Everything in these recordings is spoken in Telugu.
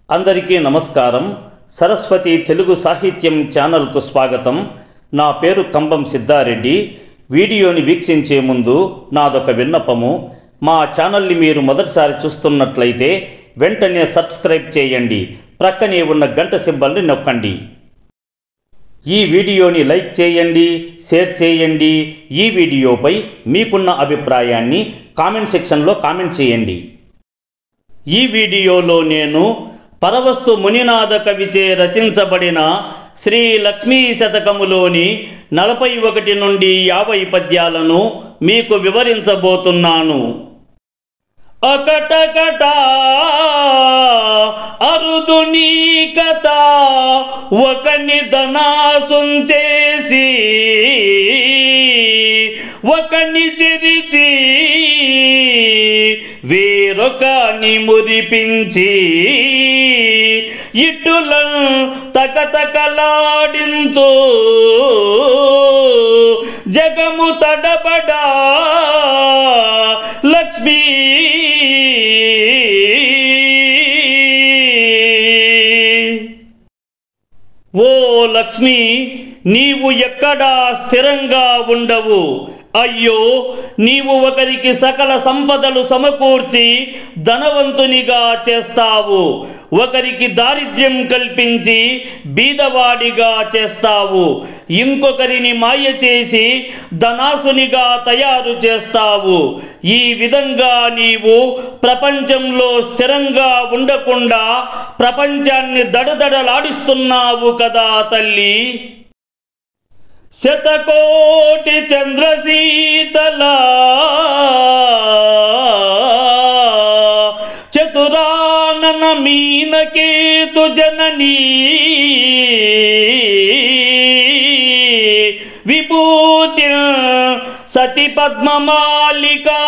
అందరికీ నమస్కారం. సరస్వతి తెలుగు సాహిత్యం ఛానల్కు స్వాగతం. నా పేరు కంబం సిద్ధారెడ్డి. వీడియోని వీక్షించే ముందు నాదొక విన్నపము. మా ఛానల్ని మీరు మొదటిసారి చూస్తున్నట్లయితే వెంటనే సబ్స్క్రైబ్ చేయండి. ప్రక్కనే ఉన్న గంట సింబల్ని నొక్కండి. ఈ వీడియోని లైక్ చేయండి, షేర్ చేయండి. ఈ వీడియోపై మీకున్న అభిప్రాయాన్ని కామెంట్ సెక్షన్లో కామెంట్ చేయండి. ఈ వీడియోలో నేను పరవస్తు మునినాథ కవిచే రచించబడిన శ్రీ లక్ష్మీ శతకములోని 41 నుండి 50 పద్యాలను మీకు వివరించబోతున్నాను. అకటకట అరుదు నీ కథ ఒకని ధనాసుంచేసి ఒకని చెరిచి వేరొకని మురిపించి ఇటులను తకతకలాడింతు జగము తడబడా లక్ష్మీ ఓ లక్ష్మి, నీవు ఎక్కడా స్థిరంగా ఉండవు. అయ్యో, నీవు ఒకరికి సకల సంపదలు సమకూర్చి ధనవంతునిగా చేస్తావు, ఒకరికి దారిద్ర్యం కల్పించి బీదవాడిగా చేస్తావు, ఇంకొకరిని మాయ చేసి ధనాసునిగా తయారు చేస్తావు. ఈ విధంగా నీవు ప్రపంచంలో స్థిరంగా ఉండకుండా ప్రపంచాన్ని దడదడలాడిస్తున్నావు కదా తల్లి. శతకోటి చంద్రశీతల చతురానన మీనకేతు జననీ విభూతి సతి పద్మమాలికాదరా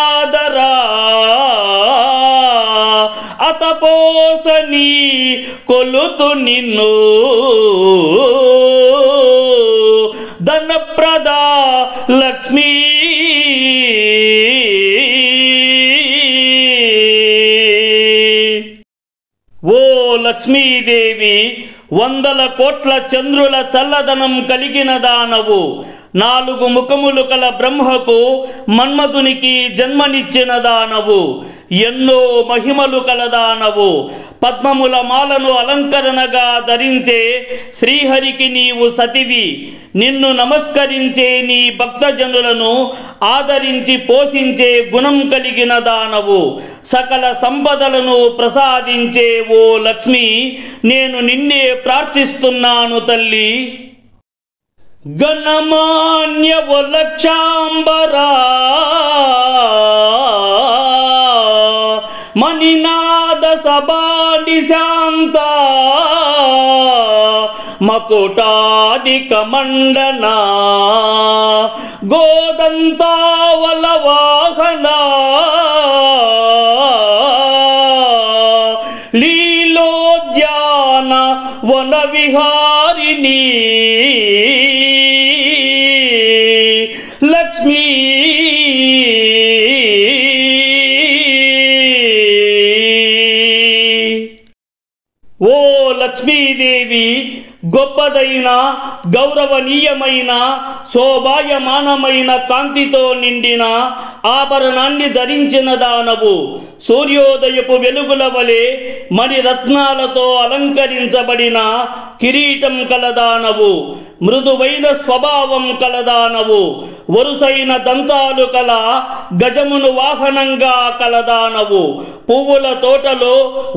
అతపోసని కొలుతు నిన్ను ధనప్రద లక్ష్మీ. ఓ లక్ష్మీదేవి, 100 కోట్ల చంద్రుల చల్లదనం కలిగిన దానవు. 4 ముఖములు కల బ్రహ్మకు మన్మధునికి జన్మనిచ్చిన దానవు. ఎన్నో మహిమలు కలదానవు. పద్మముల మాలను అలంకరణగా ధరించే శ్రీహరికి నీవు సతివి. నిన్ను నమస్కరించే నీ భక్తజనులను ఆదరించి పోషించే గుణం కలిగిన దానవు. సకల సంపదలను ప్రసాదించే ఓ లక్ష్మి, నేను నిన్నే ప్రార్థిస్తున్నాను తల్లి. గణమాన్య లక్షాంబరా మణినాద సభాని శాంత మకుటాదిక మండన గోదంతావల వాహన లీలోద్యాన వన విహారిణి లక్ష్మీ. ఓ లక్ష్మీదేవి, గొప్పదైన గౌరవనీయమైన శోభాయమానమైన కాంతితో నిండిన ఆభరణాన్ని ధరించిన దానవు. సూర్యోదయపు వెలుగుల వలె మణిరత్నాలతో అలంకరించబడిన కిరీటం కలదానవు. మృదువైన స్వభావం కలదానవు. వరుసైన దంతాలు కల గజమును వాహనంగా కలదానవు. పువ్వుల తోటలో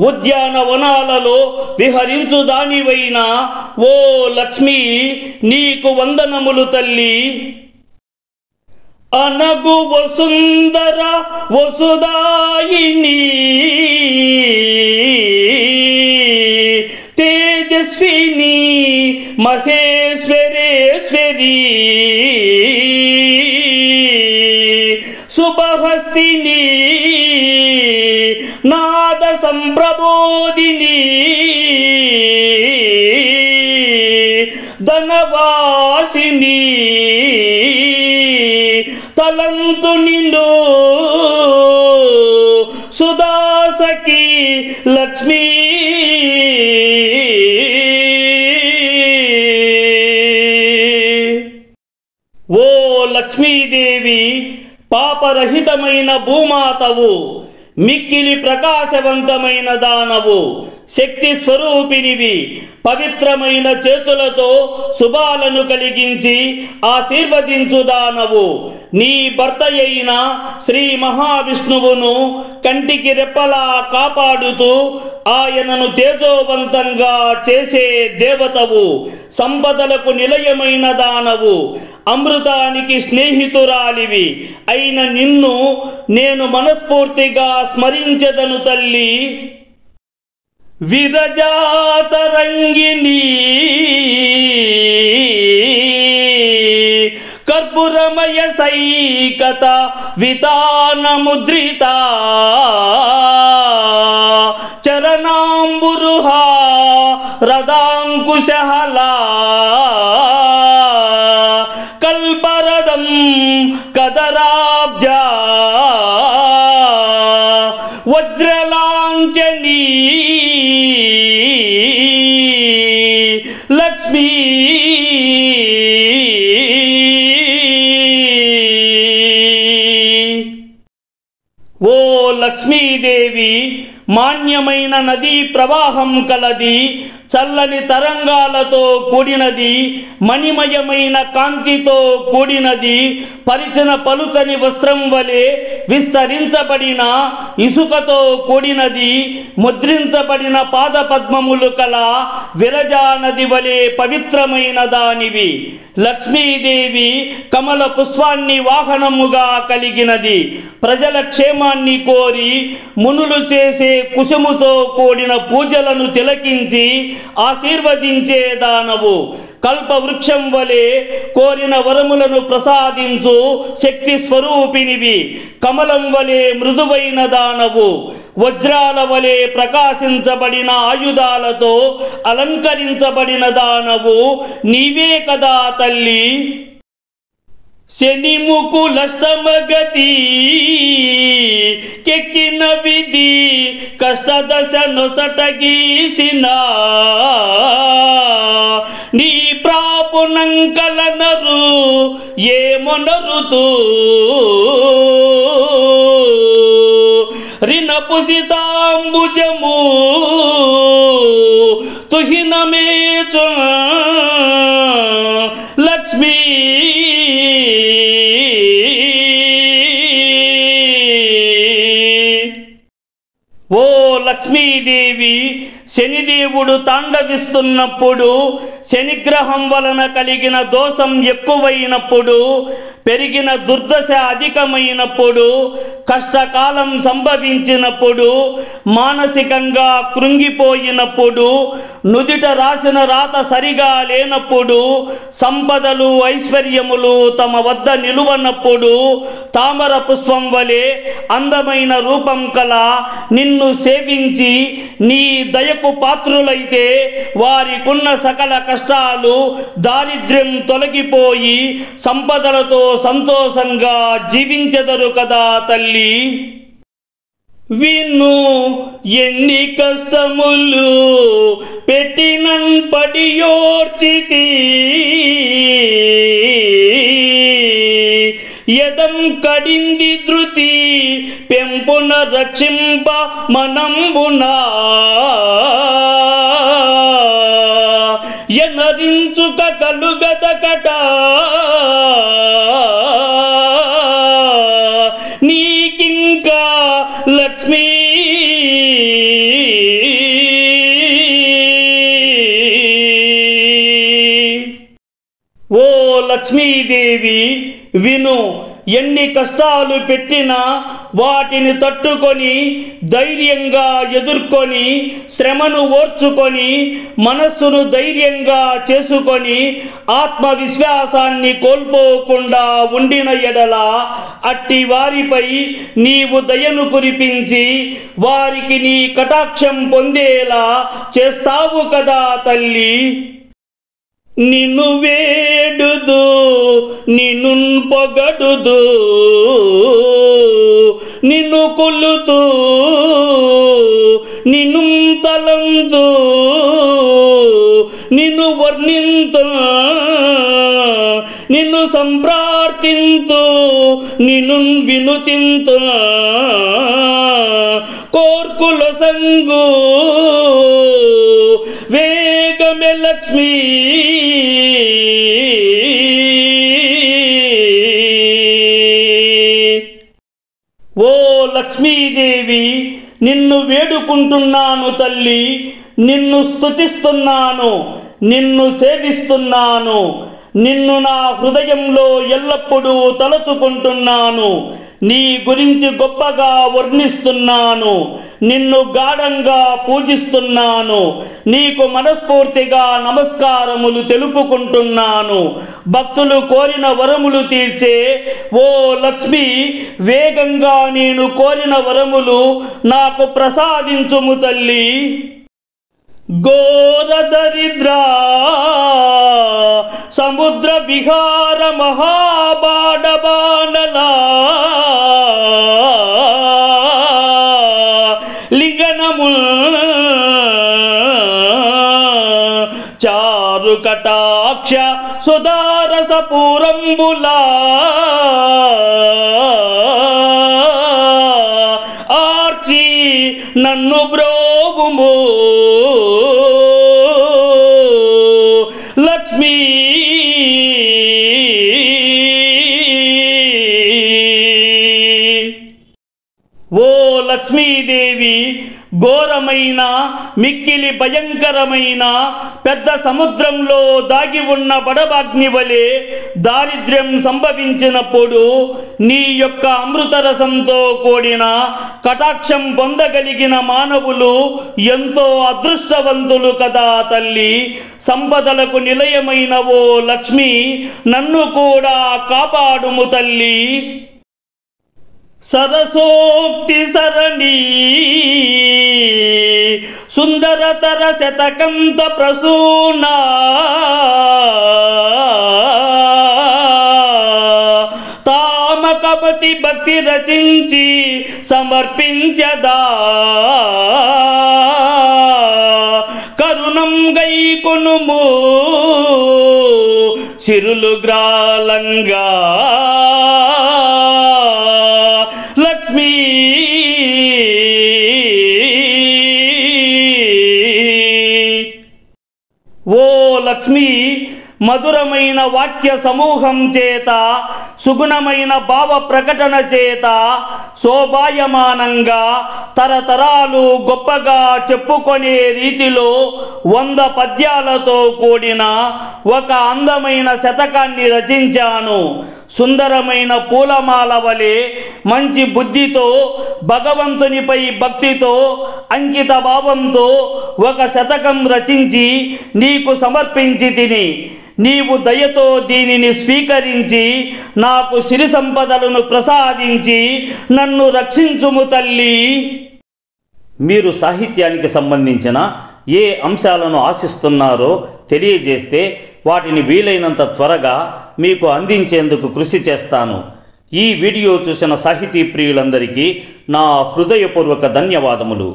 ఉద్యానవనాలలో విహరించు దానివైన ఓ లక్ష్మి, నీకు వందనములు తల్లి. అనగు వసుందర వసుదాయిని తేజస్విని మహేశ్వరేశ్వరి శుభహస్తిని నాద సంప్రబోధిని ధనవాసిని తలంతు నిండు సుదాసకి లక్ష్మీ లక్ష్మీదేవి పాపరహితమైన భూమాతవు, మిక్కిలి ప్రకాశవంతమైన దానవు, శక్తి స్వరూపినివి. పవిత్రమైన చేతులతో శుభాలను కలిగించి ఆశీర్వదించు దానవు. నీ భర్త అయిన శ్రీ మహావిష్ణువును కంటికి రెప్పలా కాపాడుతూ ఆయనను తేజోవంతంగా చేసే దేవతవు. సంపదలకు నిలయమైన దానవు, అమృతానికి స్నేహితురాలివి అయిన నిన్ను నేను మనస్ఫూర్తిగా స్మరించెదను తల్లి. విరజాతరంగిణి కర్పూరమయ సైకత వితాన ముద్రిత చరణాంబురుహ రదాంకుశహలా కల్పరదం కదరాబ్జా వజ్రలాంఛనీ లక్ష్మీ ఓ లక్ష్మీదేవి మాన్యమైన నదీ ప్రవాహం కలది, చల్లని తరంగాలతో కూడినది, మణిమయమైన కాంతితో కూడినది, పరిచిన పలుచని వస్త్రం వలె విస్తరించబడిన ఇసుకతో కూడినది, ముద్రించబడిన పాదపద్మములు కల విరజా నది వలె పవిత్రమైన దానివి. లక్ష్మీదేవి కమల పుష్పాన్ని వాహనముగా కలిగినది. ప్రజల క్షేమాన్ని కోరి మునులు చేసే కుసుముతో కూడిన పూజలను తిలకించి ఆశీర్వదించే దానవు. కల్పవృక్షం వలె కోరిన వరములను ప్రసాదించు శక్తి స్వరూపినివి. కమలం వలె మృదువైన దానవు. వజ్రాల వలె ప్రకాశించబడిన ఆయుధాలతో అలంకరించబడిన దానవు నీవే కదా తల్లి. శని ముకులష్టమగతి కెక్కిన విధి కష్టదశ నొసటగీసిన నీ ప్రాపునంకలనరు ఏమొనరుతూ రినపుసితాంబుజము తుహినమేచు లక్ష్మీ ఓ లక్ష్మీదేవి శనిదేవుడు తాండవిస్తున్నప్పుడు, శనిగ్రహం వలన కలిగిన దోషం ఎక్కువైనప్పుడు, పెరిగిన దుర్దశ అధికమైనప్పుడు, కష్టకాలం సంభవించినప్పుడు, మానసికంగా కృంగిపోయినప్పుడు, నుదిట రాసిన రాత సరిగా లేనప్పుడు, సంపదలు ఐశ్వర్యములు తమ వద్ద నిలువనప్పుడు, తామర పుష్పం వలె అందమైన రూపం కల నిన్ను సేవించి నీ దయకు పాత్రులైతే వారికున్న సకల కష్టాలు దారిద్ర్యం తొలగిపోయి సంపదలతో సంతోషంగా జీవించెదరు కదా తల్లి. విను ఎన్ని కష్టములు పెట్టినన్ పడియోర్చితి యదం కడింది ధృతి పెంపున రక్షింప మనంబునా ఎనరించుక కలుగదకట నీకింకా లక్ష్మీ ఓ లక్ష్మీదేవి విను, ఎన్ని కష్టాలు పెట్టినా వాటిని తట్టుకొని ధైర్యంగా ఎదుర్కొని శ్రమను ఓర్చుకొని మనస్సును ధైర్యంగా చేసుకొని ఆత్మవిశ్వాసాన్ని కోల్పోకుండా ఉండిన ఎడల అట్టి వారిపై నీవు దయను కురిపించి వారికి నీ కటాక్షం పొందేలా చేస్తావు కదా తల్లి. నిన్ను వేడుదు నిన్ను పొగడుదు నిన్ను కొలుతూ నిన్ను తలందు నిన్ను వర్ణింతు నిన్ను సంప్రార్థింతు వినుతింతు నిను వినుతింతు కోర్కుల సంగు వేగమే లక్ష్మీ ఓ లక్ష్మీదేవి, నిన్ను వేడుకుంటున్నాను తల్లి, నిన్ను స్తుతిస్తున్నాను, నిన్ను సేవిస్తున్నాను, నిన్ను నా హృదయంలో ఎల్లప్పుడూ తలచుకుంటున్నాను, నీ గురించి గొప్పగా వర్ణిస్తున్నాను, నిన్ను గాఢంగా పూజిస్తున్నాను, నీకు మనస్ఫూర్తిగా నమస్కారములు తెలుపుకుంటున్నాను. భక్తులు కోరిన వరములు తీర్చే ఓ లక్ష్మి, వేగంగా నేను కోరిన వరములు నాకు ప్రసాదించుము తల్లి. ఘోర దరిద్ర సముద్ర విహార మహాబాడబానల లింగనముల్ చారు కటాక్ష సుధారస పూరంబులా ఆర్చి నన్ను బ్రోవుము లక్ష్మీ. ఓ లక్ష్మీదేవి, ఘోరమైన మిక్కిలి భయంకరమైన పెద్ద సముద్రంలో దాగి ఉన్న బడబాగ్ని వలె దారిద్ర్యం సంభవించినప్పుడు నీ యొక్క అమృతరసంతో కూడిన కటాక్షం పొందగలిగిన మానవులు ఎంతో అదృష్టవంతులు కదా తల్లి. సంపదలకు నిలయమైన ఓ లక్ష్మి, నన్ను కూడా కాపాడుము తల్లి. సరసోక్తి సరణి సుందరతర శతకంత ప్రసూనా తామకపతి భక్తి రచించి సమర్పించదా కరుణం గైకొనుము సిరులు గ్రాలంగా లక్ష్మీ. ఓ లక్ష్మీ, మధురమైన వాక్య సమూహం చేత సుగుణమైన భావ ప్రకటన చేత శోభాయమానంగా తరతరాలు గొప్పగా చెప్పుకొనే రీతిలో 100 పద్యాలతో కూడిన ఒక అందమైన శతకాన్ని రచించాను. సుందరమైన పూలమాల వలె మంచి బుద్ధితో, భగవంతునిపై భక్తితో, అంకిత భావంతో ఒక శతకం రచించి నీకు సమర్పించి తిని, నీవు దయతో దీనిని స్వీకరించి నాకు సిరి సంపదలను ప్రసాదించి నన్ను రక్షించుము తల్లి. మీరు సాహిత్యానికి సంబంధించిన ఏ అంశాలను ఆశిస్తున్నారో తెలియజేస్తే వాటిని వీలైనంత త్వరగా మీకు అందించేందుకు కృషి చేస్తాను. ఈ వీడియో చూసిన సాహితీ ప్రియులందరికీ నా హృదయపూర్వక ధన్యవాదములు.